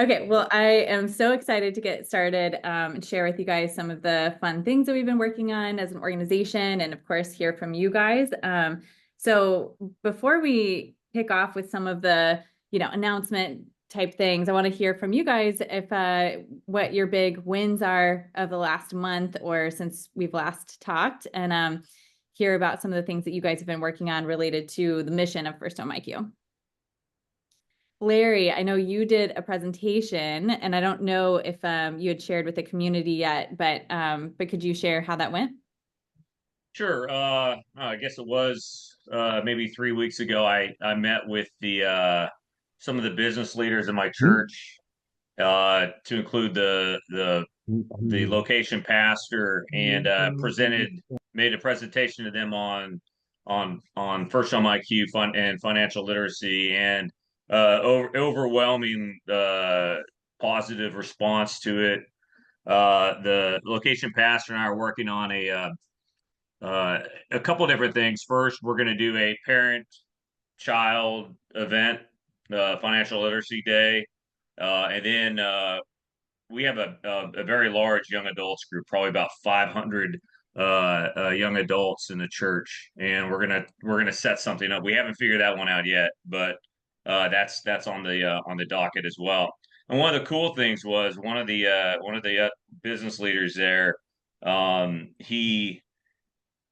Okay, well, I am so excited to get started and share with you guys some of the fun things that we've been working on as an organization, and of course, hear from you guys. So before we kick off with some of the, announcement type things, I want to hear from you guys if what your big wins are of the last month or since we've last talked, and hear about some of the things that you guys have been working on related to the mission of First Home IQ. Larry, I know you did a presentation, and I don't know if you had shared with the community yet, but could you share how that went? Sure. I guess it was maybe 3 weeks ago. I met with the some of the business leaders in my church to include the location pastor and made a presentation to them on First Home IQ fun and financial literacy and overwhelming positive response to it. The location pastor and I are working on uh, a couple different things. First, we're going to do a parent-child event, financial literacy day, and then we have a very large young adults group, probably about 500 young adults in the church, and we're gonna set something up. We haven't figured that one out yet, but that's on the docket as well. And one of the cool things was one of the business leaders there. He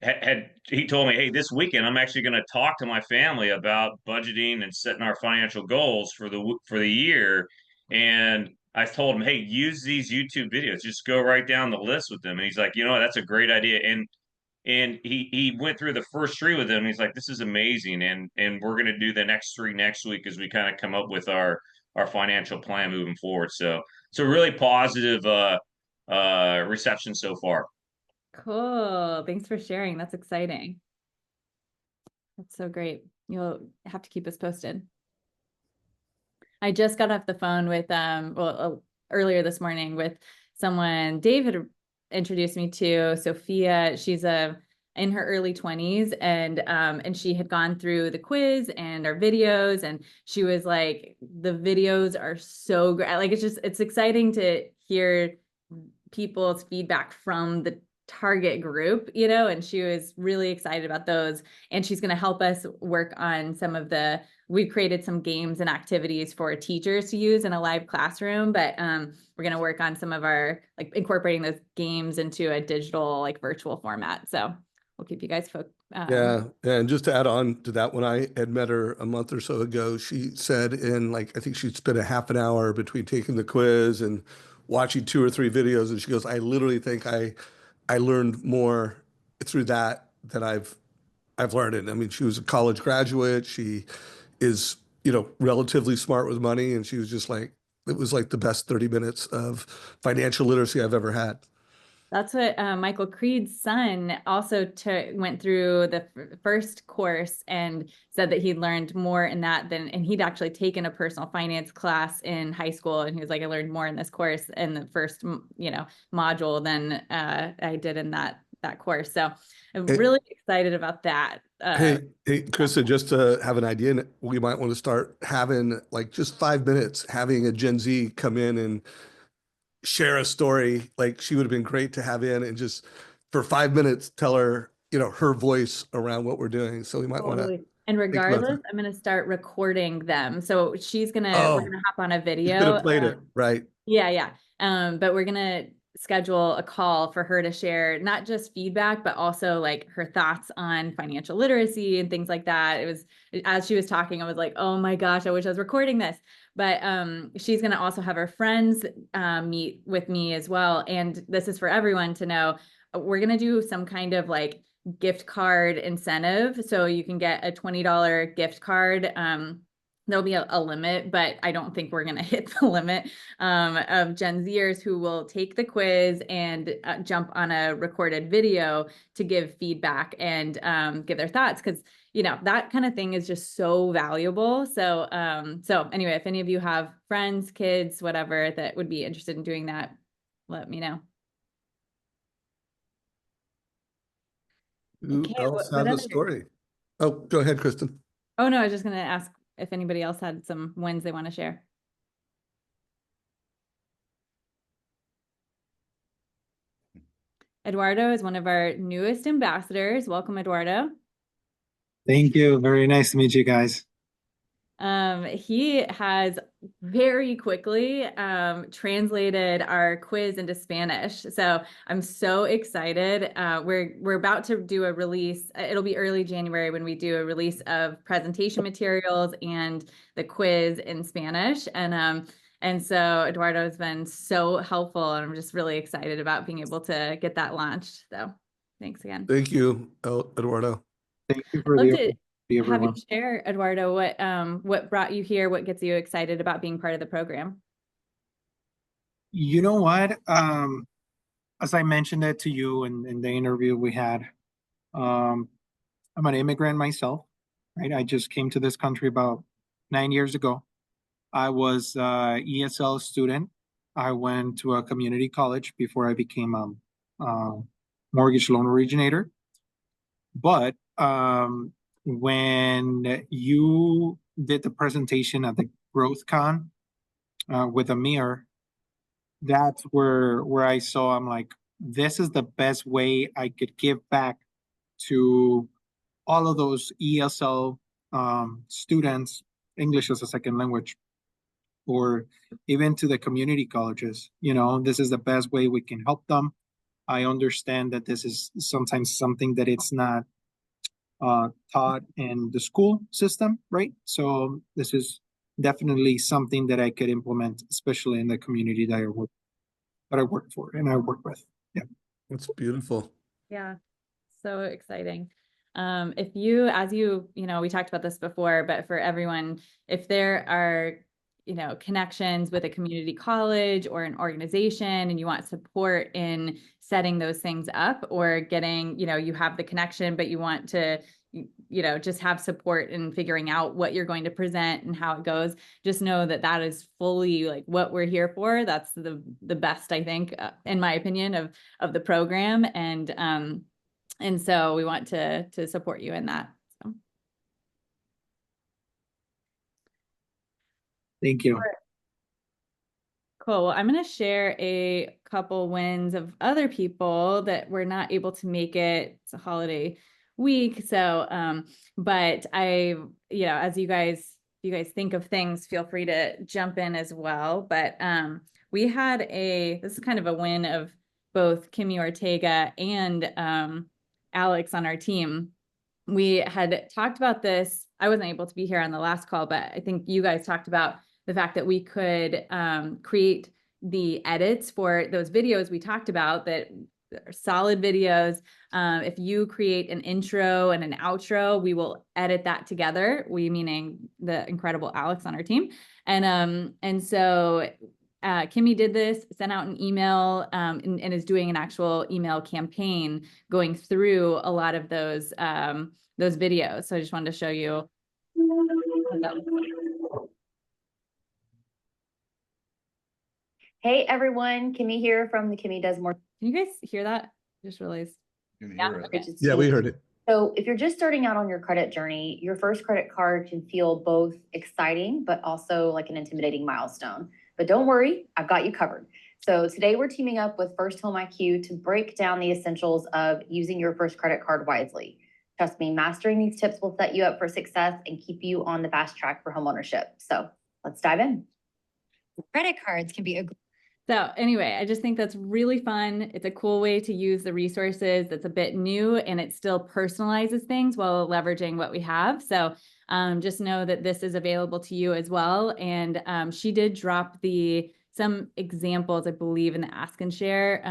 had he told me, "Hey, this weekend I'm actually going to talk to my family about budgeting and setting our financial goals for the year." And I told him, "Hey, use these YouTube videos. Just go right down the list with them." And he's like, "You know what? That's a great idea." And he went through the first three with them. And he's like, "This is amazing." And we're going to do the next three next week as we kind of come up with our financial plan moving forward. So really positive reception so far. Cool. Thanks for sharing. That's exciting. That's so great. You'll have to keep us posted. I just got off the phone with earlier this morning with someone Dave had introduced me to, Sophia. She's in her early 20s, and she had gone through the quiz and our videos, and she was like, the videos are so great. Like, it's exciting to hear people's feedback from the target group, and she was really excited about those. And she's going to help us work on we created some games and activities for teachers to use in a live classroom, but we're going to work on some of our, like, incorporating those games into a digital, like, virtual format. So we'll keep you guys Yeah, and just to add on to that, when I had met her a month or so ago, she said in like I think she'd spent a half an hour between taking the quiz and watching two or three videos, and she goes, "I literally think I learned more through that than I've learned it." I mean, she was a college graduate. She is, relatively smart with money, and she was just like, it was like the best 30 minutes of financial literacy I've ever had. That's what Michael Creed's son also went through the first course and said that he learned more in that and he'd actually taken a personal finance class in high school, and he was like, I learned more in this course in the first, module than I did in that course. So I'm Hey, really excited about that. hey, Krista, just to have an idea, we might want to start having like just 5 minutes, having a Gen Z come in and share a story. Like she would have been great to have in and just for 5 minutes tell her, her voice around what we're doing. So we might want to Totally. And think about regardless, that. I'm going to start recording them. So we're Oh, gonna hop on a you could have video. played it, right? Yeah, yeah. But we're gonna schedule a call for her to share not just feedback, but also like her thoughts on financial literacy and things like that. It was, as she was talking, I was like, oh my gosh, I wish I was recording this. But she's gonna also have her friends meet with me as well. And this is for everyone to know. We're gonna do some kind of like gift card incentive. So you can get a $20 gift card. There'll be a limit, but I don't think we're going to hit the limit of Gen Zers who will take the quiz and jump on a recorded video to give feedback and give their thoughts, because that kind of thing is just so valuable. So anyway, if any of you have friends, kids, whatever, that would be interested in doing that, let me know. Who Okay, else what has a other? story? Oh, go ahead, Kristen. Oh no, I was just going to ask if anybody else had some wins they want to share. Eduardo is one of our newest ambassadors. Welcome, Eduardo. Thank you. Very nice to meet you guys. He has very quickly translated our quiz into Spanish. So I'm so excited. We're about to do a release. It'll be early January when we do a release of presentation materials and the quiz in Spanish. And so Eduardo has been so helpful, and I'm just really excited about being able to get that launched. So thanks again. Thank you, Eduardo. Thank you for I'd the love to opportunity, have you everyone. share, Eduardo, what brought you here, what gets you excited about being part of the program? You know what? As I mentioned it to you in the interview we had, um, I'm an immigrant myself, right? I just came to this country about 9 years ago. I was a ESL student. I went to a community college before I became a mortgage loan originator. But when you did the presentation at the Growth Con with Amir, that's where I saw, I'm like, this is the best way I could give back to all of those ESL students, English as a second language, or even to the community colleges. You know, this is the best way we can help them. I understand that this is sometimes something that it's not taught in the school system, right? So this is definitely something that I could implement, especially in the community that I work for and I work with. Yeah. That's beautiful. Yeah, so exciting. If you, as you know, we talked about this before, but for everyone, if there are, you know, connections with a community college or an organization and you want support in setting those things up, or getting, you know, you have the connection, but you want to, you know, just have support in figuring out what you're going to present and how it goes, just know that that is fully like what we're here for. That's the best, I think, in my opinion, of the program. And so we want to support you in that. So. Thank you. Cool. Well, I'm going to share a couple wins of other people that were not able to make it. It's a holiday week. So, but you know, as if you guys think of things, feel free to jump in as well. But we had this is kind of a win of both Kimmy Ortega and Alex on our team. We had talked about this. I wasn't able to be here on the last call, but I think you guys talked about the fact that we could create the edits for those videos we talked about that are solid videos. If you create an intro and an outro, we will edit that together. We meaning the incredible Alex on our team. And so Kimmy did this, sent out an email, and is doing an actual email campaign going through a lot of those videos. So I just wanted to show you what that looks like. Hey everyone, Kimmy here from the Kimmy Does More. Can you guys hear that? Just realized. Yeah, we heard it. So if you're just starting out on your credit journey, your first credit card can feel both exciting, but also like an intimidating milestone. But don't worry, I've got you covered. So today we're teaming up with First Home IQ to break down the essentials of using your first credit card wisely. Trust me, mastering these tips will set you up for success and keep you on the fast track for homeownership. So let's dive in. Credit cards can be a So anyway, I just think that's really fun. It's a cool way to use the resources that's a bit new, and it still personalizes things while leveraging what we have. So just know that this is available to you as well. And she did drop some examples, I believe, in the Ask and Share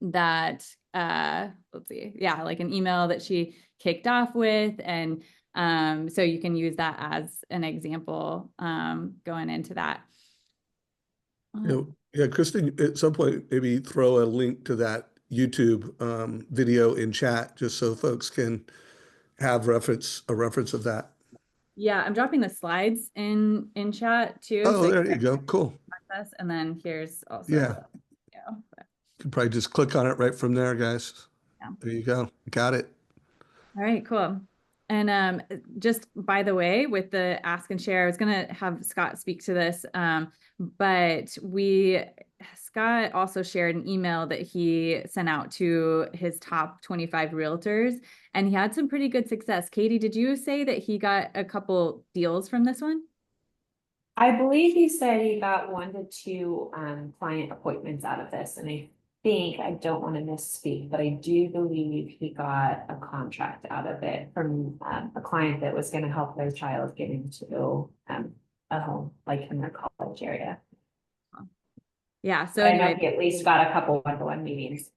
that, let's see, yeah, like an email that she kicked off with. And so you can use that as an example going into that. Yeah, Kristen, at some point, maybe throw a link to that YouTube video in chat, just so folks can have a reference of that. Yeah, I'm dropping the slides in chat too. Oh, so there you go. Cool. Access, and then here's also Yeah. You can probably just click on it right from there, guys. Yeah. There you go. Got it. All right, cool. And just by the way, with the Ask and Share, I was going to have Scott speak to this, but we Scott also shared an email that he sent out to his top 25 realtors, and he had some pretty good success. Katie, did you say that he got a couple deals from this one? I believe he said he got 1 to 2 client appointments out of this, and I don't want to misspeak, but I do believe he got a contract out of it from a client that was going to help their child get into a home, like in their college area. Yeah, so I know anyway, he at least got a couple one-to-one meetings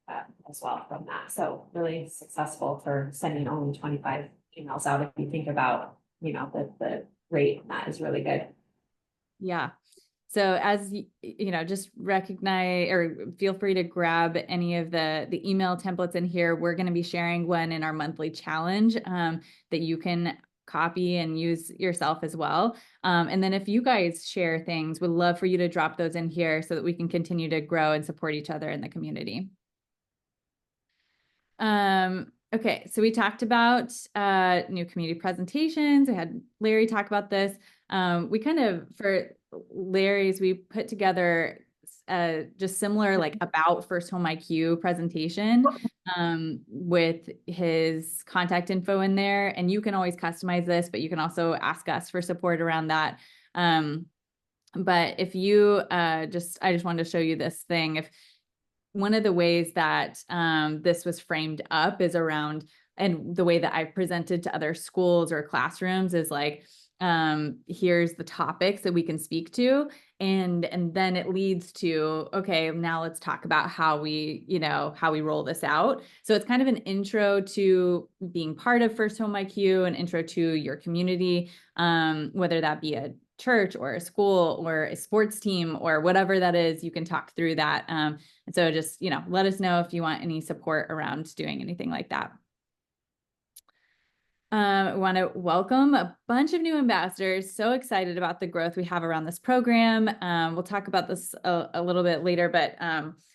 as well from that. So really successful for sending only 25 emails out. If you think about, the rate on that is really good. yeah. So as you know, just recognize or feel free to grab any of the email templates in here. We're going to be sharing one in our monthly challenge that you can copy and use yourself as well. And then if you guys share things, we'd love for you to drop those in here so that we can continue to grow and support each other in the community. Okay, so we talked about new community presentations. I had Larry talk about this. We kind of, for Larry's, we put together just similar like about First Home IQ presentation with his contact info in there. And you can always customize this, but you can also ask us for support around that. But if you I just wanted to show you this thing. If one of the ways that this was framed up is around, and the way that I've presented to other schools or classrooms is like, here's the topics that we can speak to. And then it leads to, okay, now let's talk about how we roll this out. So it's kind of an intro to being part of First Home IQ, an intro to your community, whether that be a church or a school or a sports team or whatever that is, you can talk through that. And so just, let us know if you want any support around doing anything like that. I want to welcome a bunch of new ambassadors. So excited about the growth we have around this program. We'll talk about this a little bit later, but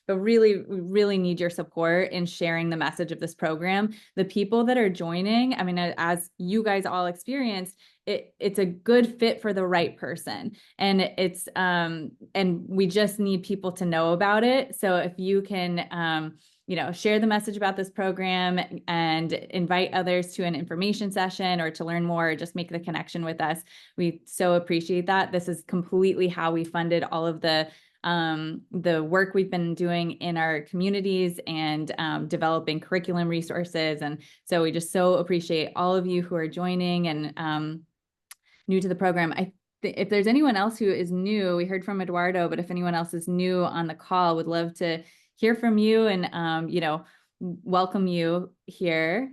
really, we really need your support in sharing the message of this program. The people that are joining, I mean, as you guys all experienced, it's a good fit for the right person. And and we just need people to know about it. So if you can, share the message about this program and invite others to an information session or to learn more, or just make the connection with us. We so appreciate that. This is completely how we funded all of the work we've been doing in our communities and developing curriculum resources. And so we just so appreciate all of you who are joining and new to the program. If there's anyone else who is new, we heard from Eduardo, but if anyone else is new on the call, would love to hear from you and, welcome you here.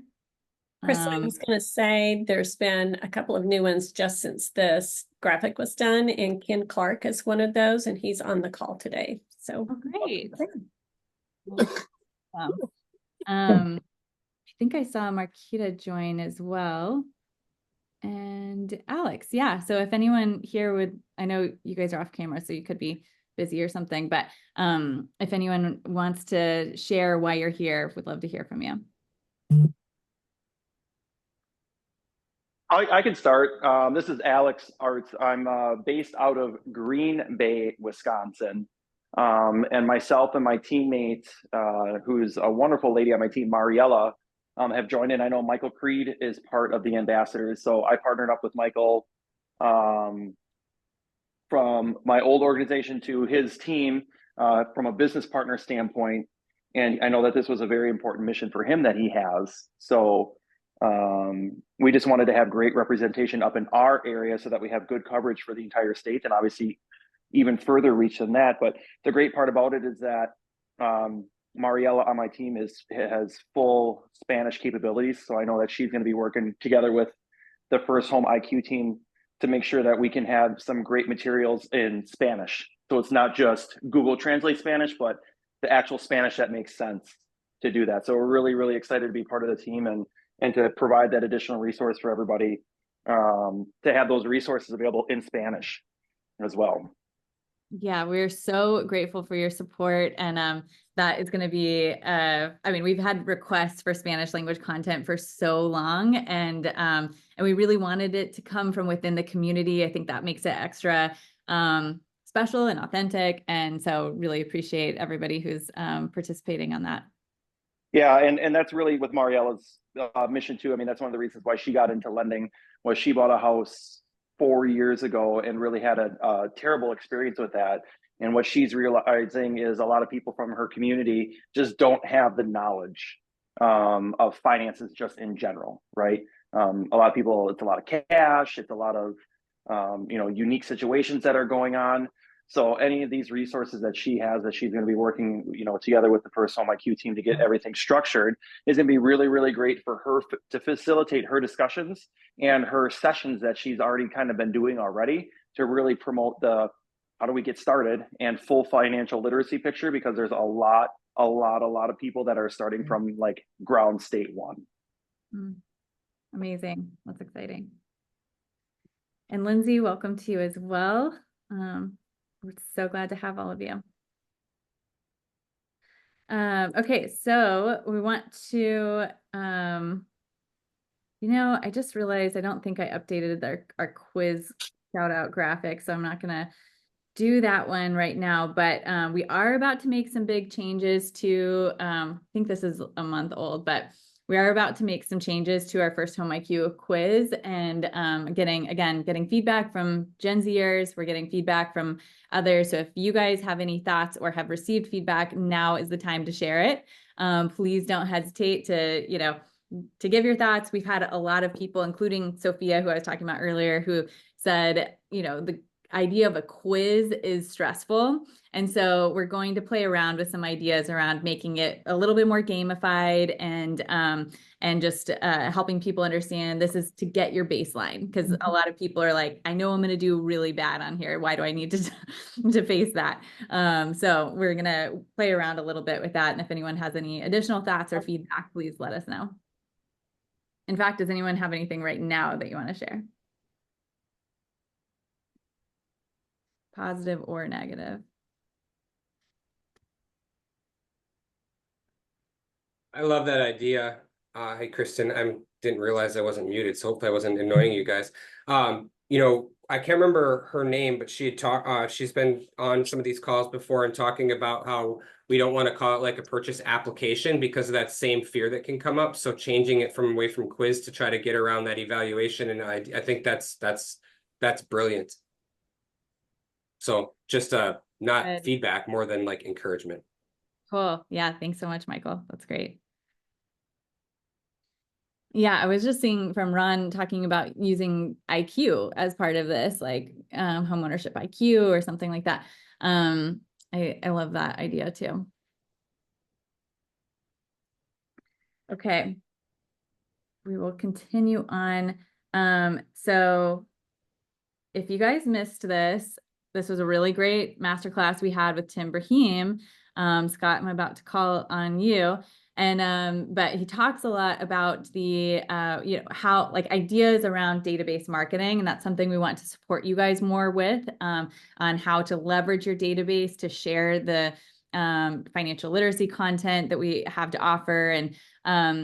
Chris, I was going to say there's been a couple of new ones just since this graphic was done, and Ken Clark is one of those, and he's on the call today. So great. I think I saw Marquita join as well. And Alex, yeah. So if anyone here I know you guys are off camera, so you could be busy or something, but if anyone wants to share why you're here, we'd love to hear from you. I can start. This is Alex Arts. I'm based out of Green Bay, Wisconsin. And myself and my teammate, who's a wonderful lady on my team, Mariella, have joined in. I know Michael Creed is part of the ambassadors. So I partnered up with Michael from my old organization to his team from a business partner standpoint. And I know that this was a very important mission for him that he has. So we just wanted to have great representation up in our area so that we have good coverage for the entire state, and obviously even further reach than that. But the great part about it is that Mariella on my team has full Spanish capabilities. So I know that she's going to be working together with the First Home IQ team to make sure that we can have some great materials in Spanish. So it's not just Google Translate Spanish, but the actual Spanish that makes sense to do that. So we're really, really excited to be part of the team and to provide that additional resource for everybody, to have those resources available in Spanish as well. Yeah, we're so grateful for your support. And that is going to be, we've had requests for Spanish language content for so long, and we really wanted it to come from within the community. I think that makes it extra special and authentic. And so really appreciate everybody who's participating on that. Yeah, and that's really with Mariella's mission too. I mean, that's one of the reasons why she got into lending, was she bought a house 4 years ago and really had a terrible experience with that. And what she's realizing is a lot of people from her community just don't have the knowledge of finances just in general, right? A lot of people, it's a lot of cash, it's a lot of unique situations that are going on. So any of these resources that she has, that she's going to be working, together with the First Home IQ team to get everything structured, is going to be really, really great for her to facilitate her discussions and her sessions that she's already kind of been doing already, to really promote the how do we get started and full financial literacy picture, because there's a lot of people that are starting from like ground state one. Amazing. That's exciting. And Lindsay, welcome to you as well. We're so glad to have all of you. Okay, so we want to, I just realized I don't think I updated our quiz shout out graphic, so I'm not gonna do that one right now, but we are about to make some big changes to, I think this is a month old, but we are about to make some changes to our First Home IQ quiz, and getting feedback from Gen Zers. We're getting feedback from others. So if you guys have any thoughts or have received feedback, now is the time to share it. Please don't hesitate to give your thoughts. We've had a lot of people, including Sophia, who I was talking about earlier, who said, the idea of a quiz is stressful. And so we're going to play around with some ideas around making it a little bit more gamified, and just helping people understand this is to get your baseline. Because a lot of people are like, I know I'm going to do really bad on here. Why do I need to face that? So we're going to play around a little bit with that. And if anyone has any additional thoughts or feedback, please let us know. In fact, does anyone have anything right now that you want to share? Positive or negative? I love that idea. Hey, Kristen, I didn't realize I wasn't muted, so hopefully I wasn't annoying you guys. I can't remember her name, but she's been on some of these calls before and talking about how we don't want to call it like a purchase application because of that same fear that can come up. So changing it from away from quiz to try to get around that evaluation. And I think that's brilliant. So just not Good. feedback, more than like encouragement. Cool. Yeah. Thanks so much, Michael. That's great. Yeah, I was just seeing from Ron talking about using IQ as part of this, like homeownership IQ or something like that. I love that idea too. Okay, we will continue on. So if you guys missed this was a really great masterclass we had with Tim Brahim. Scott, I'm about to call on you. And but he talks a lot about the how like ideas around database marketing, and that's something we want to support you guys more with, on how to leverage your database to share the financial literacy content that we have to offer. And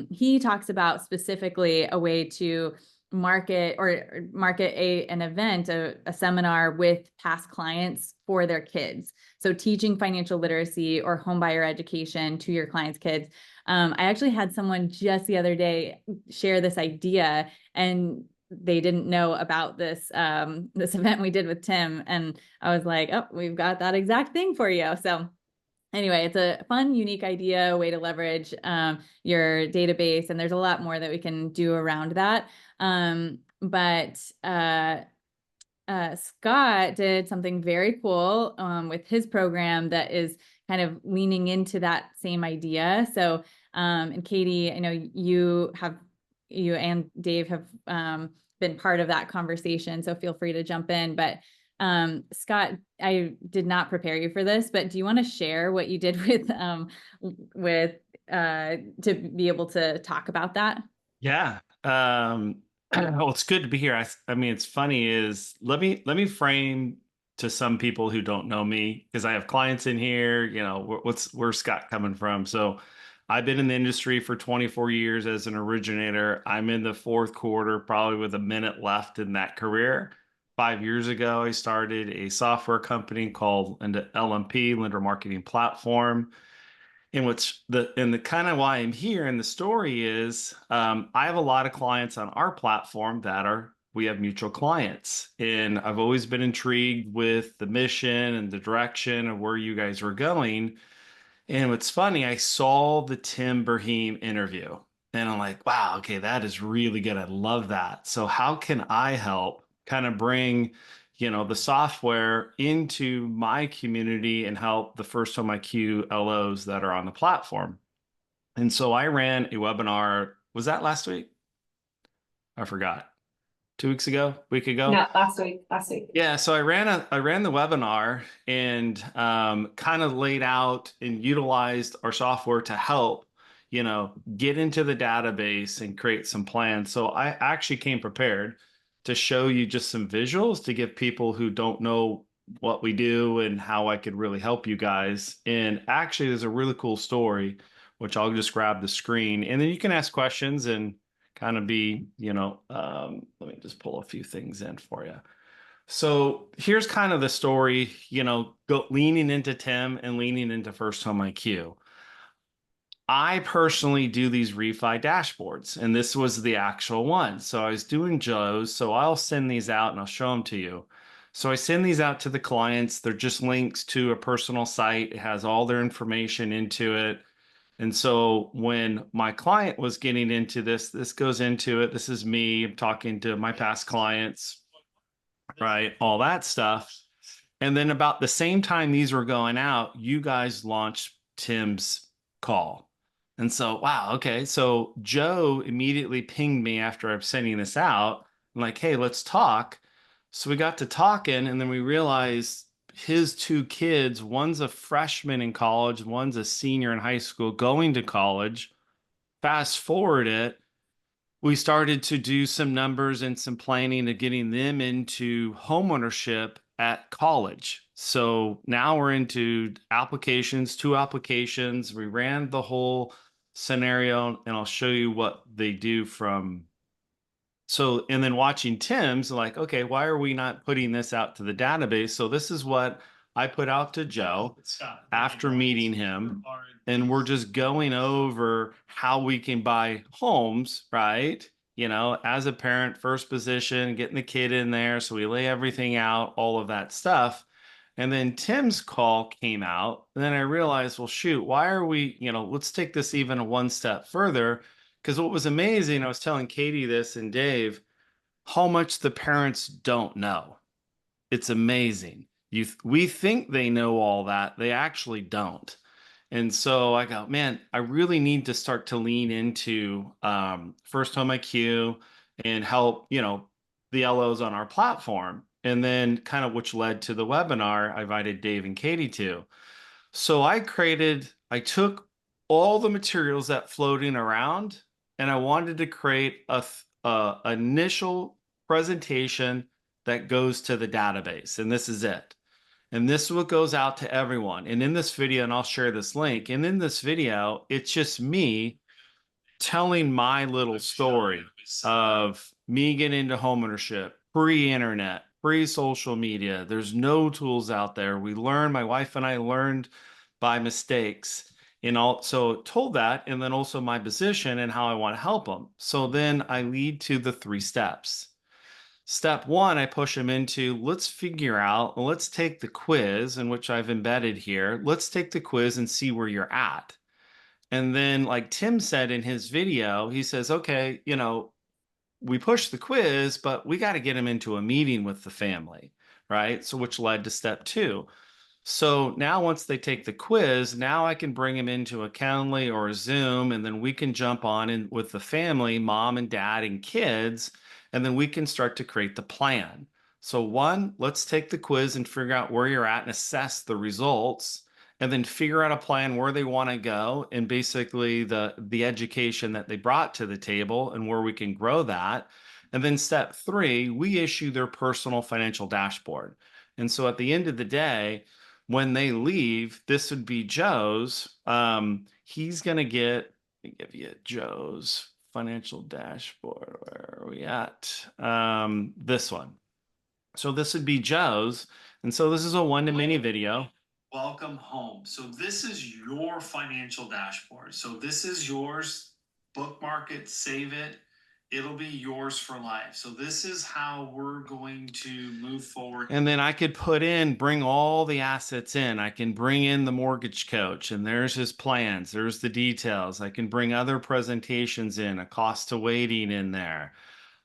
he talks about specifically a way to market an event, a seminar with past clients for their kids. So teaching financial literacy or homebuyer education to your clients' kids. I actually had someone just the other day share this idea, and they didn't know about this event we did with Tim. And I was like, oh, we've got that exact thing for you. So anyway, it's a fun, unique idea, way to leverage your database. And there's a lot more that we can do around that. But Scott did something very cool with his program that is kind of leaning into that same idea. So, and Katie, I know you and Dave have been part of that conversation, so feel free to jump in. But Scott, I did not prepare you for this, but do you want to share what you did to be able to talk about that? Yeah. Well, it's good to be here. I mean, it's funny is let me frame to some people who don't know me, because I have clients in here, where's Scott coming from? So I've been in the industry for 24 years as an originator. I'm in the fourth quarter, probably with a minute left in that career. 5 years ago, I started a software company called LMP, Lender Marketing Platform. And the kind of why I'm here and the story is I have a lot of clients on our platform we have mutual clients. And I've always been intrigued with the mission and the direction of where you guys were going. And what's funny, I saw the Tim Berheim interview and I'm like, wow, okay, that is really good. I love that. So how can I help kind of bring, the software into my community and help the first home IQ LOs that are on the platform? And so I ran a webinar. Was that last week? I forgot. 2 weeks ago, week ago? No, last week. Yeah, so I ran the webinar and kind of laid out and utilized our software to help, get into the database and create some plans. So I actually came prepared to show you just some visuals to give people who don't know what we do and how I could really help you guys. And actually, there's a really cool story, which I'll just grab the screen and then you can ask questions and kind of be, let me just pull a few things in for you. So here's kind of the story, leaning into Tim and leaning into First Home IQ. I personally do these refi dashboards, and this was the actual one. So I was doing Joe's, so I'll send these out and I'll show them to you. So I send these out to the clients. They're just links to a personal site. It has all their information into it. And so when my client was getting into this goes into it. This is me. I'm talking to my past clients, right? All that stuff. And then about the same time these were going out, you guys launched Tim's call. And so, wow, okay. So Joe immediately pinged me after I'm sending this out. I'm like, hey, let's talk. So we got to talking, and then we realized his two kids, one's a freshman in college, one's a senior in high school going to college. Fast forward it, we started to do some numbers and some planning of getting them into homeownership at college. So now we're into applications, 2 applications. We ran the whole scenario, and I'll show you what they do from. So, and then watching Tim's like, okay, why are we not putting this out to the database? So this is what I put out to Joe after meeting him. And we're just going over how we can buy homes, right? As a parent, first position, getting the kid in there. So we lay everything out, all of that stuff. And then Tim's call came out. And then I realized, well, shoot, why are we, let's take this even one step further. Because what was amazing, I was telling Katie this and Dave, how much the parents don't know. It's amazing. We think they know all that. They actually don't. And so I go, man, I really need to start to lean into First Home IQ and help, the LOs on our platform. And then kind of which led to the webinar I invited Dave and Katie to. So I took all the materials that floating around, and I wanted to create a initial presentation that goes to the database. And this is it. And this is what goes out to everyone. And in this video, and I'll share this link, and in this video, it's just me telling my little story of me getting into homeownership, pre-internet, pre-social media. There's no tools out there. My wife and I learned by mistakes. And also told that, and then also my position and how I want to help them. So then I lead to the 3 steps. Step 1, I push them into, let's take the quiz, in which I've embedded here. Let's take the quiz and see where you're at. And then, like Tim said in his video, he says, okay, we push the quiz, but we got to get him into a meeting with the family, right? So which led to step 2. So now once they take the quiz, now I can bring them into a Calendly or a Zoom, and then we can jump on in with the family, mom and dad and kids, and then we can start to create the plan. So 1, let's take the quiz and figure out where you're at and assess the results, and then figure out a plan where they want to go and basically the education that they brought to the table and where we can grow that. And then step 3, we issue their personal financial dashboard. And so at the end of the day, when they leave, this would be Joe's. He's going to get, let me give you Joe's financial dashboard. Where are we at? This one. So this would be Joe's. And so this is a one-to-many video. Welcome home. So this is your financial dashboard. So this is yours. Bookmark it, save it. It'll be yours for life. So this is how we're going to move forward. And then I could bring all the assets in. I can bring in the mortgage coach, and there's his plans. There's the details. I can bring other presentations in, a cost to waiting in there.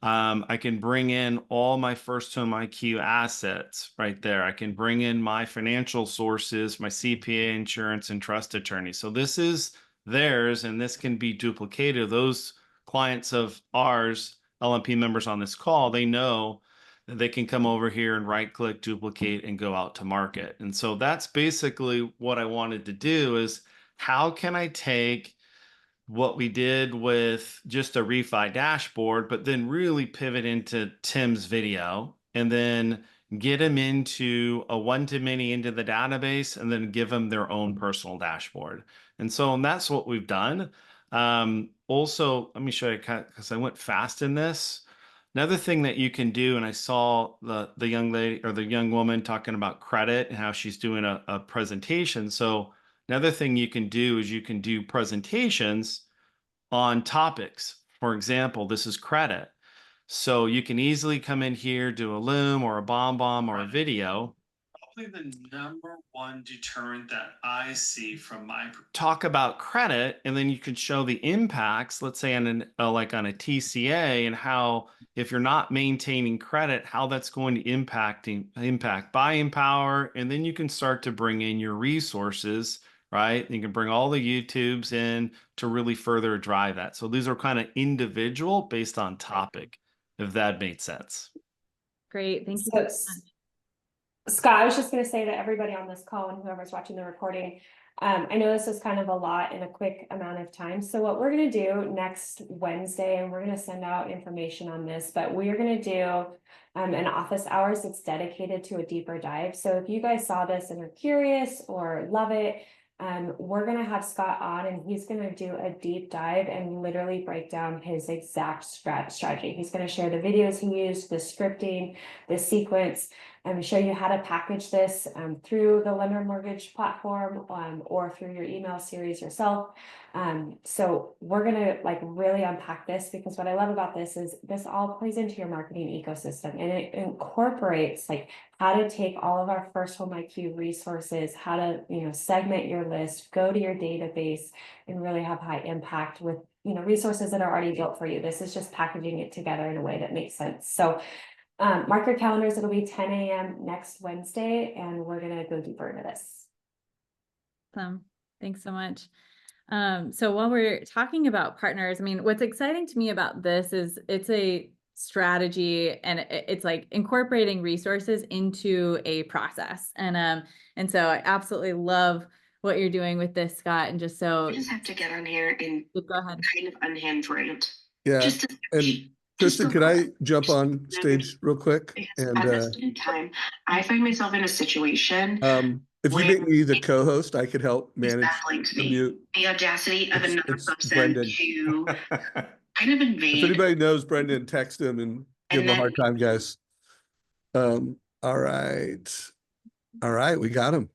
I can bring in all my First Home IQ assets right there. I can bring in my financial sources, my CPA, insurance, and trust attorney. So this is theirs, and this can be duplicated. Those clients of ours, LMP members on this call, they know that they can come over here and right click, duplicate, and go out to market. And so that's basically what I wanted to do is how can I take what we did with just a refi dashboard, but then really pivot into Tim's video and then get them into a one-to-many into the database and then give them their own personal dashboard. And so and that's what we've done. Also, let me show you, because I went fast in this. Another thing that you can do, and I saw the young lady or the young woman talking about credit and how she's doing a presentation. So another thing you can do is you can do presentations on topics. For example, this is credit. So you can easily come in here, do a Loom or a BombBomb or a video. Probably the number one deterrent that I see from my talk about credit, and then you can show the impacts, let's say on like on a TCA, and how if you're not maintaining credit, how that's going to impact buying power, and then you can start to bring in your resources, right? You can bring all the YouTubes in to really further drive that. So these are kind of individual based on topic, if that made sense. Great, thank you So, so much. Scott, I was just going to say to everybody on this call and whoever's watching the recording, I know this is kind of a lot in a quick amount of time. So what we're going to do next Wednesday, and we're going to send out information on this, but we're going to do an office hours that's dedicated to a deeper dive. So if you guys saw this and are curious or love it, we're going to have Scott on and he's going to do a deep dive and literally break down his exact strategy. He's going to share the videos he used, the scripting, the sequence, and show you how to package this through the lender mortgage platform or through your email series yourself. So we're gonna like really unpack this, because what I love about this is this all plays into your marketing ecosystem, and it incorporates like how to take all of our First Home IQ resources, how to segment your list, go to your database, and really have high impact with resources that are already built for you. This is just packaging it together in a way that makes sense. So mark your calendars, it'll be 10 a.m. next Wednesday, and we're gonna go deeper into this. Awesome. Thanks so much. So while we're talking about partners, I mean, what's exciting to me about this is it's a strategy, and it's like incorporating resources into a process. And so I absolutely love what you're doing with this, Scott. And just so I just have to get on here and go ahead. kind of unhand rant. Yeah. Just to, And Kristen, could I jump on stage real quick? And at this point in time, I find myself in a situation if you make me the co-host, I could help manage the mute. The audacity of another person Brendan. to kind of invade. If anybody knows Brendan, text him and give him a hard time, guys. All right. All right, we got him.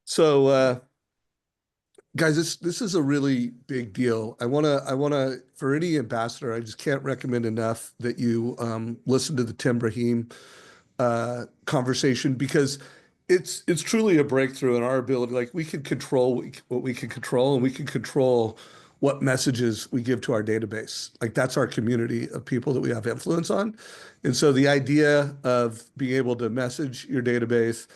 So guys, this is a really big deal. I wanna for any ambassador, I just can't recommend enough that you listen to the Tim Brahim conversation, because it's truly a breakthrough in our ability. Like, we can control what we can control, and we can control what messages we give to our database. Like, that's our community of people that we have influence on. And so the idea of being able to message your database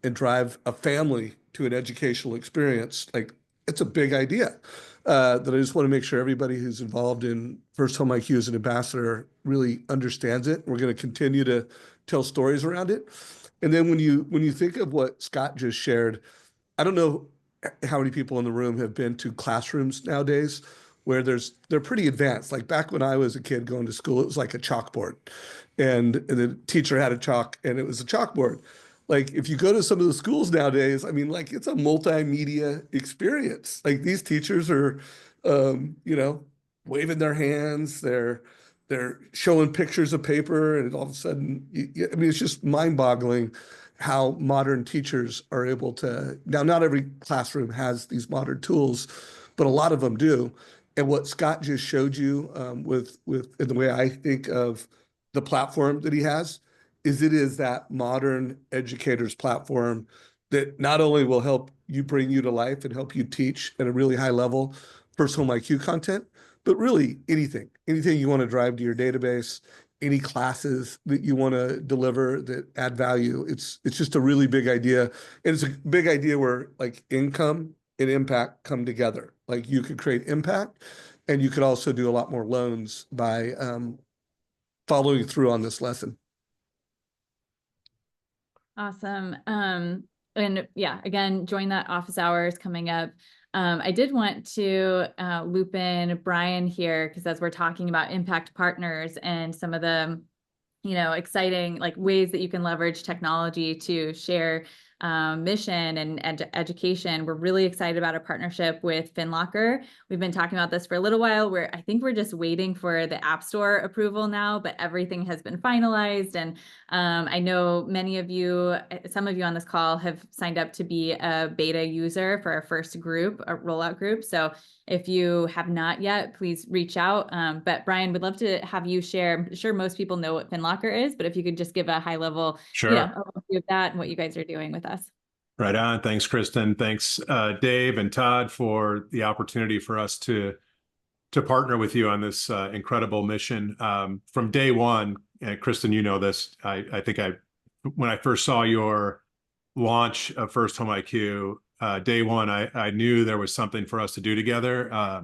and drive a family to an educational experience, like, it's a big idea that I just want to make sure everybody who's involved in First Home IQ as an ambassador really understands it. We're going to continue to tell stories around it. And then when you think of what Scott just shared, I don't know how many people in the room have been to classrooms nowadays where they're pretty advanced. Like, back when I was a kid going to school, it was like a chalkboard, and the teacher had a chalk, and it was a chalkboard. Like, if you go to some of the schools nowadays, I mean, like, it's a multimedia experience. Like, these teachers are, waving their hands. They're they're showing pictures of paper, and all of a sudden, I mean, it's just mind-boggling how modern teachers are able to. Now, not every classroom has these modern tools, but a lot of them do. And what Scott just showed you with in the way I think of the platform that he has is it is that modern educator's platform that not only will help you bring you to life and help you teach at a really high level first home IQ content, but really anything you want to drive to your database, any classes that you want to deliver that add value. It's just a really big idea. And it's a big idea where like income and impact come together. Like you could create impact and you could also do a lot more loans by following through on this lesson. Awesome. And yeah, again, join that office hours coming up. I did want to loop in Brian here because as we're talking about impact partners and some of the, exciting like ways that you can leverage technology to share mission and education. We're really excited about our partnership with FinLocker. We've been talking about this for a little while. I think we're just waiting for the App Store approval now, but everything has been finalized. And I know some of you on this call have signed up to be a beta user for our first group, a rollout group. So if you have not yet, please reach out. But Brian, we'd love to have you share. I'm sure most people know what FinLocker is, but if you could just give a high level overview of that and what you guys are doing with us. Right on. Thanks, Kristen. Thanks, Dave and Todd, for the opportunity for us to partner with you on this incredible mission. From day one, and Kristen, you know this, I think when I first saw your launch of First Home IQ, day one, I knew there was something for us to do together.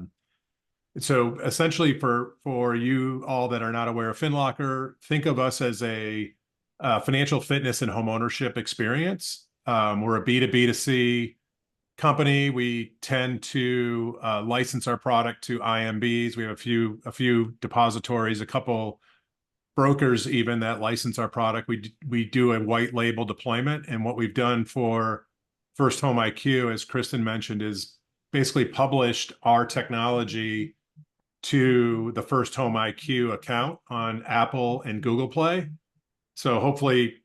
So essentially for you all that are not aware of FinLocker, think of us as a financial fitness and homeownership experience. We're a B2B2C company. We tend to license our product to IMBs. We have a few depositories, a couple brokers even that license our product. We do a white label deployment. And what we've done for First Home IQ, as Kristen mentioned, is basically published our technology to the First Home IQ account on Apple and Google Play. So hopefully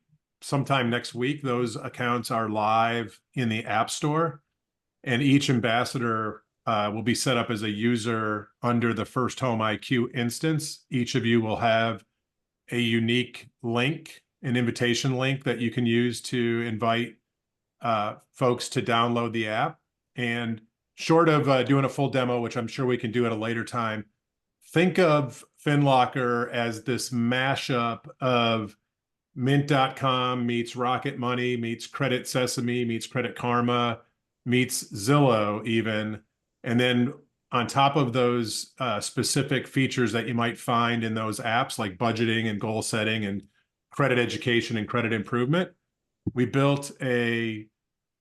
sometime next week, those accounts are live in the App Store, and each ambassador will be set up as a user under the First Home IQ instance. Each of you will have a unique link, an invitation link that you can use to invite folks to download the app. And short of doing a full demo, which I'm sure we can do at a later time, think of FinLocker as this mashup of Mint.com meets Rocket Money, meets Credit Sesame, meets Credit Karma, meets Zillow even. And then on top of those specific features that you might find in those apps like budgeting and goal setting and credit education and credit improvement, we built a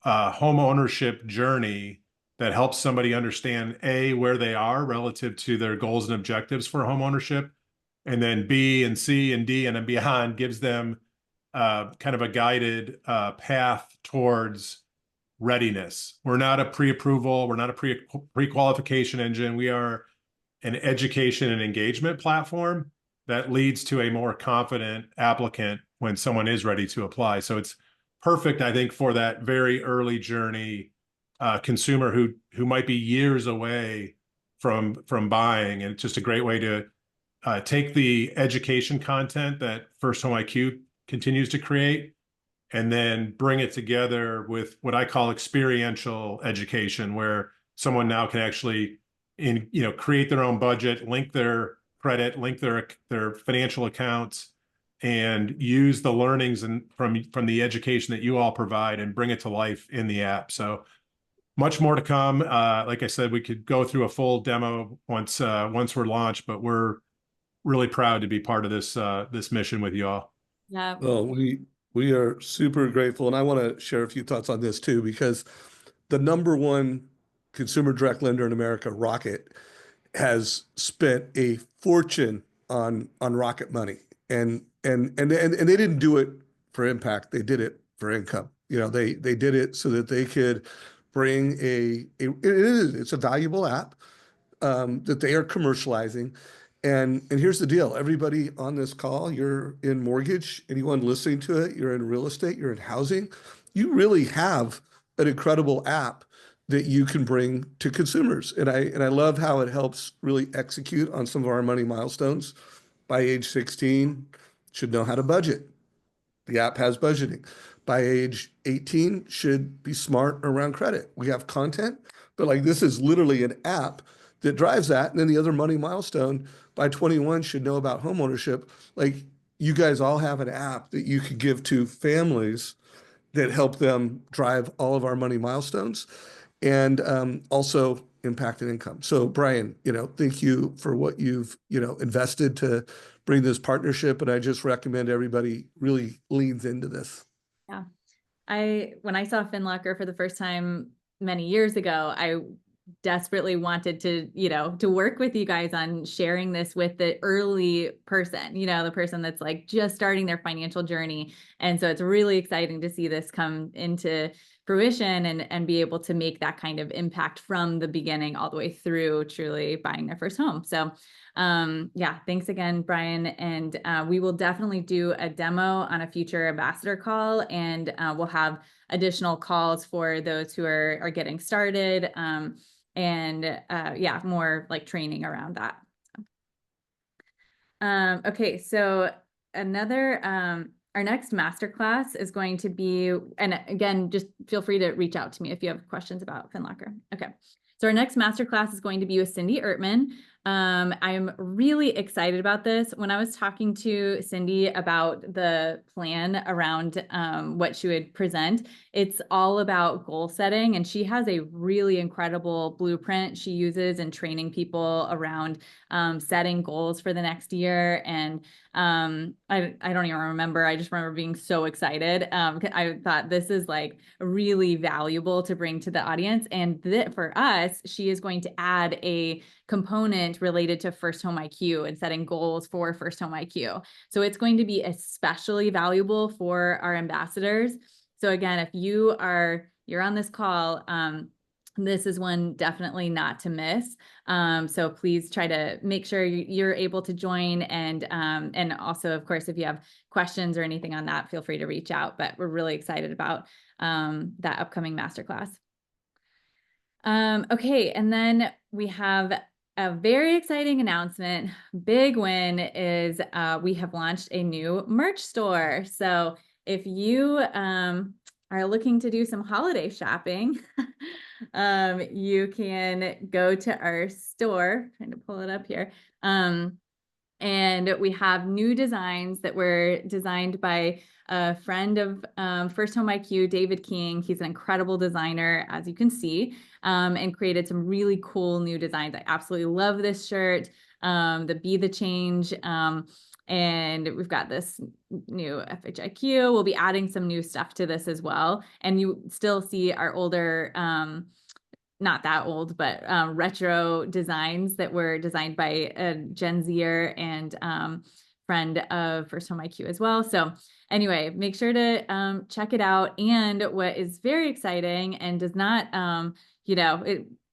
home ownership journey that helps somebody understand A, where they are relative to their goals and objectives for home ownership, and then B and C and D and then beyond gives them kind of a guided path towards readiness. We're not a pre-approval. We're not a pre-qualification engine. We are an education and engagement platform that leads to a more confident applicant when someone is ready to apply. So it's perfect, I think, for that very early journey consumer who might be years away from buying. And it's just a great way to take the education content that First Home IQ continues to create and then bring it together with what I call experiential education, where someone now can actually create their own budget, link their credit, link their financial accounts, and use the learnings from the education that you all provide and bring it to life in the app. So much more to come. Like I said, we could go through a full demo once we're launched, but we're really proud to be part of this mission with you all. Yeah. Well, we are super grateful, and I want to share a few thoughts on this too, because the number one consumer direct lender in America, Rocket, has spent a fortune on Rocket Money, and they didn't do it for impact; they did it for income. They did it so that they could bring it's a valuable app that they are commercializing, And here's the deal. Everybody on this call, you're in mortgage, anyone listening to it, you're in real estate, you're in housing. You really have an incredible app that you can bring to consumers. And I love how it helps really execute on some of our money milestones. By age 16, should know how to budget. The app has budgeting. By age 18, should be smart around credit. We have content, but like this is literally an app that drives that. And then the other money milestone, by 21, should know about home ownership. Like you guys all have an app that you could give to families that help them drive all of our money milestones and also impact and income. So Brian, thank you for what you've, invested to bring this partnership. And I just recommend everybody really leans into this. Yeah. When I saw FinLocker for the first time many years ago, I desperately wanted to work with you guys on sharing this with the early person, the person that's like just starting their financial journey. And so it's really exciting to see this come into fruition and be able to make that kind of impact from the beginning all the way through truly buying their first home. So yeah, thanks again, Brian. And we will definitely do a demo on a future ambassador call, and we'll have additional calls for those who are getting started. And yeah, more like training around that. Okay, so our next masterclass is going to be, and again, just feel free to reach out to me if you have questions about FinLocker. Okay, so our next masterclass is going to be with Cindy Ertman. I'm really excited about this. When I was talking to Cindy about the plan around what she would present, it's all about goal setting, and she has a really incredible blueprint she uses in training people around setting goals for the next year. And I don't even remember. I just remember being so excited. I thought this is like really valuable to bring to the audience. And for us, she is going to add a component related to First Home IQ and setting goals for First Home IQ. So it's going to be especially valuable for our ambassadors. So again, if you're on this call, this is one definitely not to miss. So please try to make sure you're able to join. And also, of course, if you have questions or anything on that, feel free to reach out. But we're really excited about that upcoming masterclass. Okay, and then we have a very exciting announcement. Big win is we have launched a new merch store. So if you are looking to do some holiday shopping, you can go to our store. Trying to pull it up here. And we have new designs that were designed by a friend of First Home IQ, David King. He's an incredible designer, as you can see, and created some really cool new designs. I absolutely love this shirt, the Be the Change. And we've got this new FHIQ. We'll be adding some new stuff to this as well. And you still see our older, not that old, but retro designs that were designed by a Gen Zer and friend of First Home IQ as well. So anyway, make sure to check it out. And what is very exciting and does not,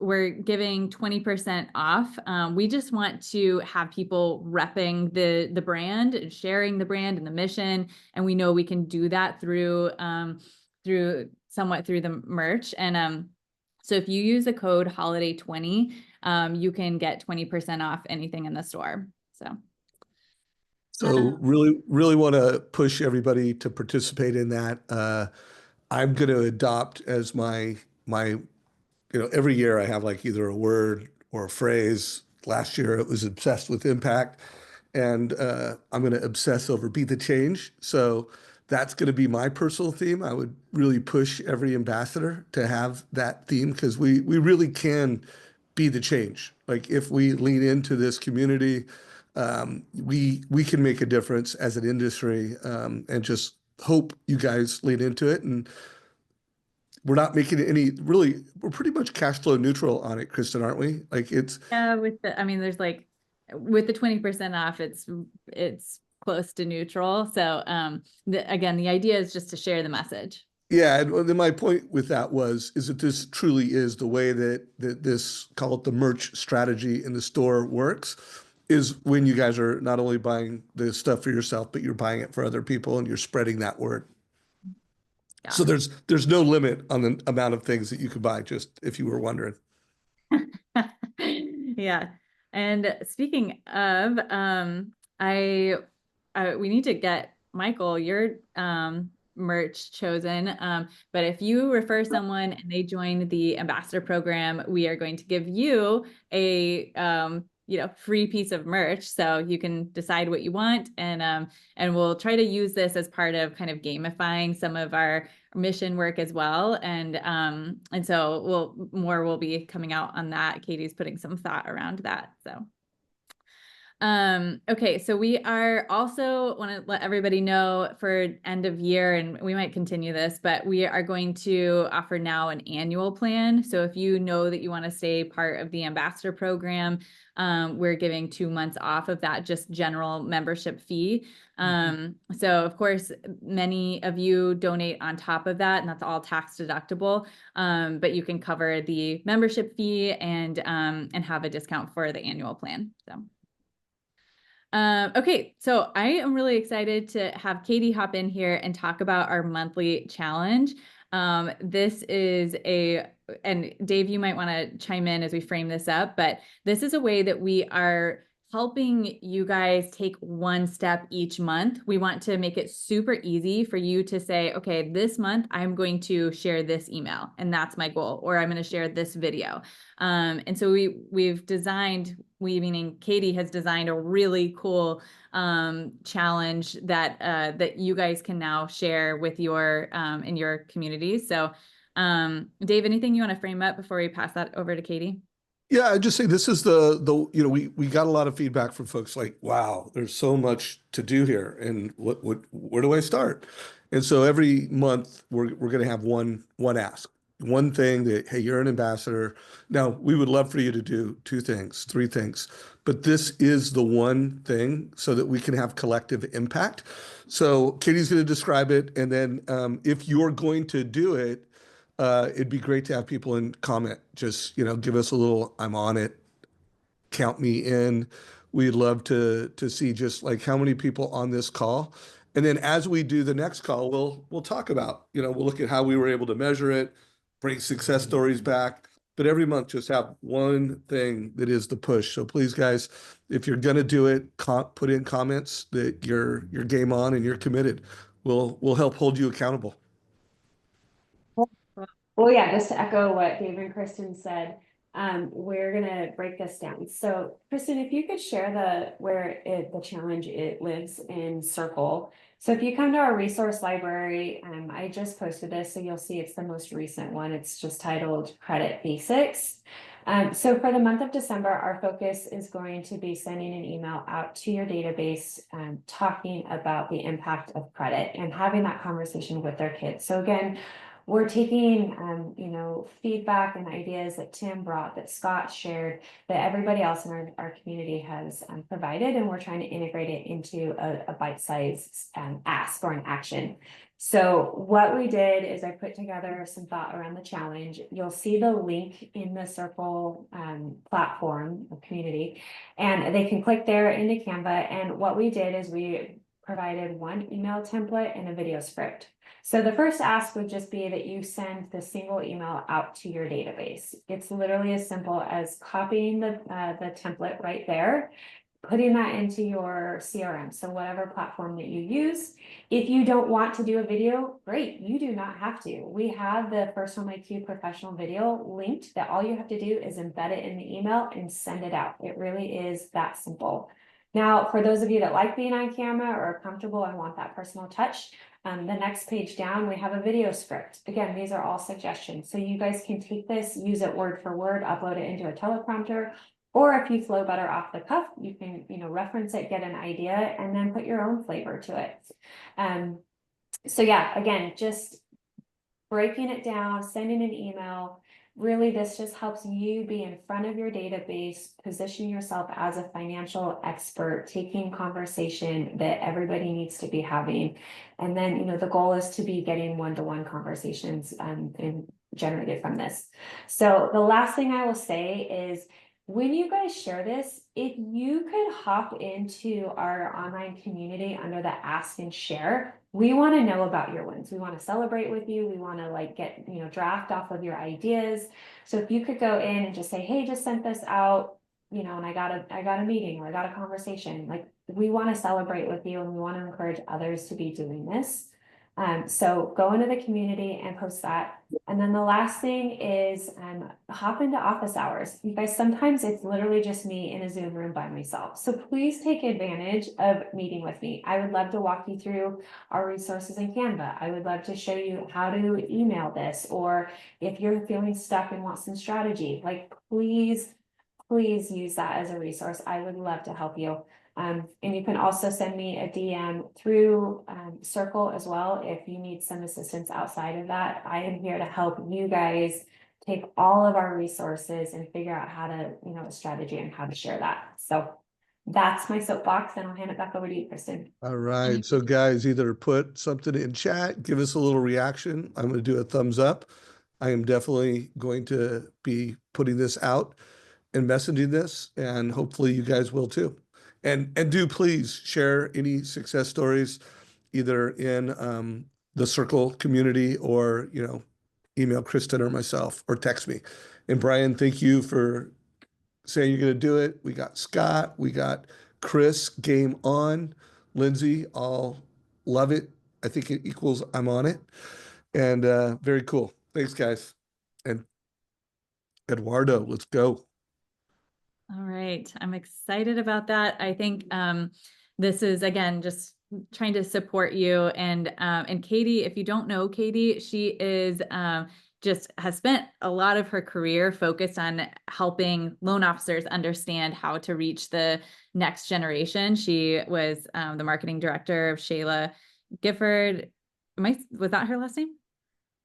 we're giving 20% off. We just want to have people repping the brand and sharing the brand and the mission. And we know we can do that through the merch. And so if you use the code holiday20, you can get 20% off anything in the store. So really, really want to push everybody to participate in that. I'm going to adopt as my every year I have like either a word or a phrase. Last year it was obsessed with impact, and I'm going to obsess over be the change. So that's going to be my personal theme. I would really push every ambassador to have that theme because we really can be the change. Like if we lean into this community, we can make a difference as an industry, and just hope you guys lean into it. And we're not making we're pretty much cash flow neutral on it, Kristen, aren't we? Like it's there's like with the 20% off, it's close to neutral. So again, the idea is just to share the message. Yeah, and then my point with that is that this truly is the way that this, call it the merch strategy in the store works. is when you guys are not only buying the stuff for yourself, but you're buying it for other people and you're spreading that word. Yeah. So there's no limit on the amount of things that you could buy, just if you were wondering. Yeah. And speaking of, we need to get Michael your merch chosen. But if you refer someone and they join the ambassador program, we are going to give you a free piece of merch, so you can decide what you want, and we'll try to use this as part of kind of gamifying some of our mission work as well. And so more will be coming out on that. Katie's putting some thought around that. So okay, so we are also want to let everybody know for end of year, and we might continue this, but we are going to offer now an annual plan. So if you know that you want to stay part of the ambassador program, we're giving 2 months off of that just general membership fee. So of course, many of you donate on top of that, and that's all tax deductible. But you can cover the membership fee and have a discount for the annual plan. So. Okay, so I am really excited to have Katie hop in here and talk about our monthly challenge. This is and Dave, you might want to chime in as we frame this up, but this is a way that we are helping you guys take one step each month. We want to make it super easy for you to say, okay, this month I'm going to share this email and that's my goal, or I'm going to share this video. And so we've designed, meaning Katie has designed a really cool challenge that you guys can now share with your in your communities. So Dave, anything you want to frame up before we pass that over to Katie? Yeah, I'd just say this is we got a lot of feedback from folks like, wow, there's so much to do here, and where do I start? And so every month we're going to have one ask, one thing that, hey, you're an ambassador. Now we would love for you to do 2 things, 3 things, but this is the one thing so that we can have collective impact. So Katie's going to describe it, and then if you're going to do it, it'd be great to have people in comment. Just, give us a little, I'm on it, count me in. We'd love to see just like how many people on this call. And then as we do the next call, we'll talk about, we'll look at how we were able to measure it, bring success stories back. But every month, just have one thing that is the push. So please, guys, if you're gonna do it, put in comments that you're game on and you're committed. We'll help hold you accountable. Well, yeah, just to echo what Dave and Kristen said, we're gonna break this down. So Kristen, if you could share the challenge, it lives in Circle. So if you come to our resource library, I just posted this, so you'll see it's the most recent one. It's just titled Credit Basics. So for the month of December, our focus is going to be sending an email out to your database, talking about the impact of credit and having that conversation with their kids. So again, we're taking, feedback and ideas that Tim brought, that Scott shared, that everybody else in our community has provided, and we're trying to integrate it into a bite-sized ask or an action. So what we did is I put together some thought around the challenge. You'll see the link in the Circle platform or community, and they can click there into Canva. And what we did is we provided one email template and a video script. So the first ask would just be that you send the single email out to your database. It's literally as simple as copying the template right there, putting that into your CRM, so whatever platform that you use. If you don't want to do a video, great, you do not have to. We have the First Home IQ professional video linked that all you have to do is embed it in the email and send it out. It really is that simple. Now, for those of you that like being on camera or are comfortable and want that personal touch, the next page down, we have a video script. Again, these are all suggestions. So you guys can take this, use it word for word, upload it into a teleprompter, or if you flow better off the cuff, you can, reference it, get an idea, and then put your own flavor to it. So yeah, again, just breaking it down, sending an email. Really, this just helps you be in front of your database, position yourself as a financial expert, taking conversation that everybody needs to be having. And then, the goal is to be getting one-to-one conversations and generated from this. So the last thing I will say is when you guys share this, if you could hop into our online community under the ask and share, we want to know about your wins. We want to celebrate with you. We want to like get, draft off of your ideas. So if you could go in and just say, hey, just sent this out, and I got a meeting or I got a conversation. Like, we want to celebrate with you and we want to encourage others to be doing this. So go into the community and post that. And then the last thing is hop into office hours. You guys, sometimes it's literally just me in a Zoom room by myself. So please take advantage of meeting with me. I would love to walk you through our resources in Canva. I would love to show you how to email this, or if you're feeling stuck and want some strategy, like please use that as a resource. I would love to help you. And you can also send me a DM through Circle as well if you need some assistance outside of that. I am here to help you guys take all of our resources and figure out how to, a strategy and how to share that. So that's my soapbox, and I'll hand it back over to you, Kristen. All right. So guys, either put something in chat, give us a little reaction. I'm going to do a thumbs up. I am definitely going to be putting this out and messaging this, and hopefully you guys will too. And do please share any success stories either in the Circle community or, email Kristen or myself or text me. And Brian, thank you for saying you're going to do it. We got Scott, we got Chris, game on. Lindsay, I'll love it. I think it equals I'm on it. And very cool. Thanks, guys. And Eduardo, let's go. All right. I'm excited about that. I think this is, again, just trying to support you. And Katie, if you don't know Katie, she is just has spent a lot of her career focused on helping loan officers understand how to reach the next generation. She was the marketing director of Shayla Gifford. Was that her last name?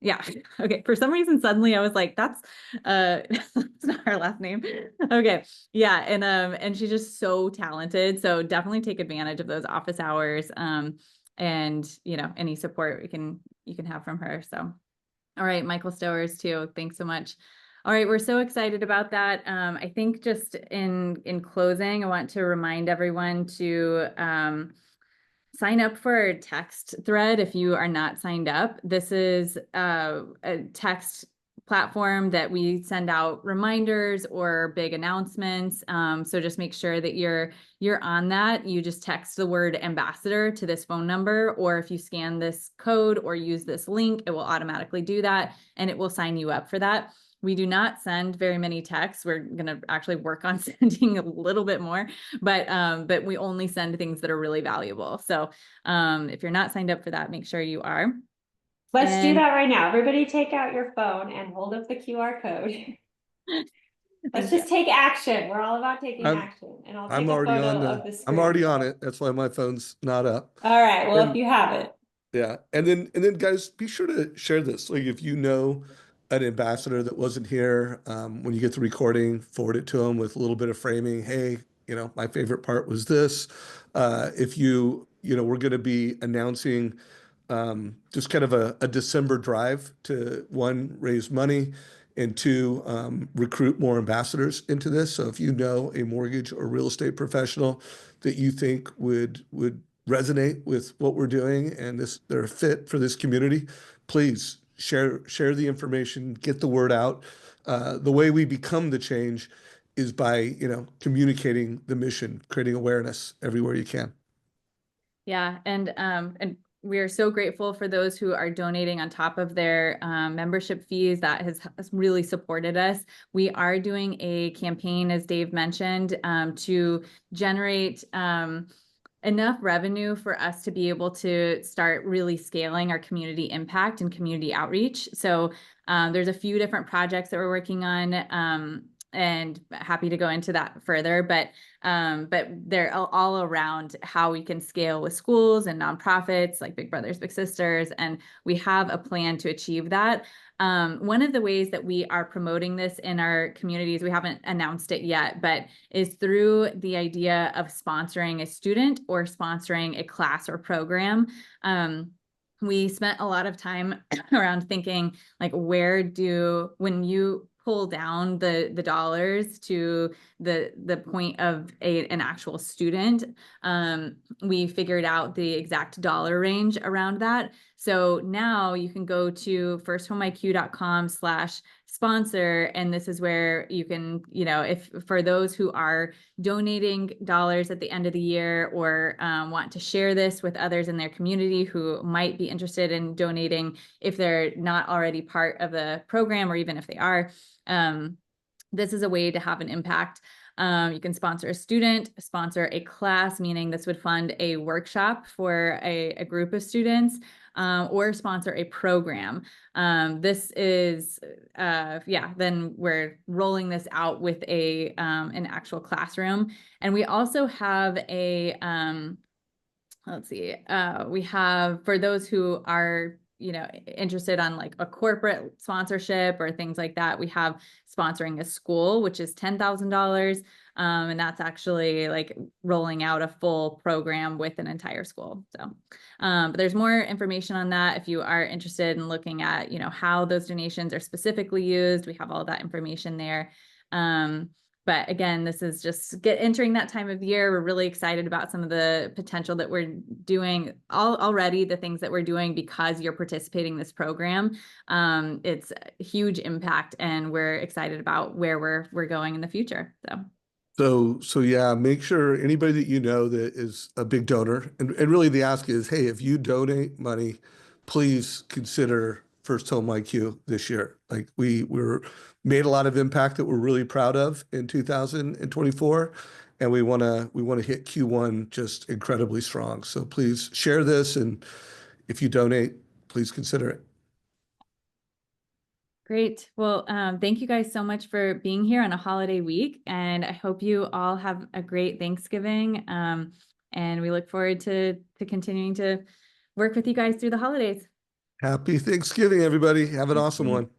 Yeah. Okay. For some reason, suddenly I was like, that's not her last name. Okay. Yeah. And she's just so talented. So definitely take advantage of those office hours. And any support you can have from her. So, all right, Michael Stowers too. Thanks so much. All right. We're so excited about that. I think just in closing, I want to remind everyone to, sign up for our text thread if you are not signed up. This is a text platform that we send out reminders or big announcements. So just make sure that you're on that. You just text the word ambassador to this phone number, or if you scan this code or use this link, it will automatically do that and it will sign you up for that. We do not send very many texts. We're going to actually work on sending a little bit more, but we only send things that are really valuable. So if you're not signed up for that, make sure you are. Let's do that right now. Everybody take out your phone and hold up the QR code. Let's just take action. We're all about taking action. And I'll take a photo of the screen. I'm already on it. That's why my phone's not up. All right. Well, if you have it. Yeah. And then guys, be sure to share this. Like if you know an ambassador that wasn't here, when you get the recording, forward it to them with a little bit of framing. Hey, my favorite part was this. If we're going to be announcing just kind of a December drive to, one, raise money, and two, recruit more ambassadors into this. So if you know a mortgage or real estate professional that you think would resonate with what we're doing and they're a fit for this community, please share the information, get the word out. The way we become the change is by communicating the mission, creating awareness everywhere you can. Yeah, and we are so grateful for those who are donating on top of their membership fees. That has really supported us. We are doing a campaign, as Dave mentioned, to generate enough revenue for us to be able to start really scaling our community impact and community outreach. So there's a few different projects that we're working on, and happy to go into that further, but they're all around how we can scale with schools and nonprofits like Big Brothers Big Sisters, and we have a plan to achieve that. One of the ways that we are promoting this in our communities, we haven't announced it yet, but is through the idea of sponsoring a student or sponsoring a class or program. We spent a lot of time around thinking, like, when you pull down the dollars to the point of an actual student. We figured out the exact dollar range around that. So now you can go to firsthomeIQ.com/sponsor, and this is where you can, if for those who are donating dollars at the end of the year, or want to share this with others in their community who might be interested in donating if they're not already part of the program, or even if they are, this is a way to have an impact. You can sponsor a student, sponsor a class, meaning this would fund a workshop for a group of students, or sponsor a program. This is, then we're rolling this out with an actual classroom. And we also have let's see, we have, for those who are interested on like a corporate sponsorship or things like that, we have sponsoring a school, which is $10,000. And that's actually like rolling out a full program with an entire school. So, but there's more information on that if you are interested in looking at, how those donations are specifically used. We have all that information there. But again, this is just entering that time of year. We're really excited about some of the potential that we're doing already, the things that we're doing because you're participating in this program. It's a huge impact, and we're excited about where we're going in the future. So yeah, make sure anybody that you know that is a big donor, and really the ask is, hey, if you donate money, please consider First Home IQ this year. Like we're made a lot of impact that we're really proud of in 2024, and we want to hit Q1 just incredibly strong. So please share this, and if you donate, please consider it. Great. Well, thank you guys so much for being here on a holiday week, and I hope you all have a great Thanksgiving. And we look forward to continuing to work with you guys through the holidays. Happy Thanksgiving, everybody. Have an awesome one.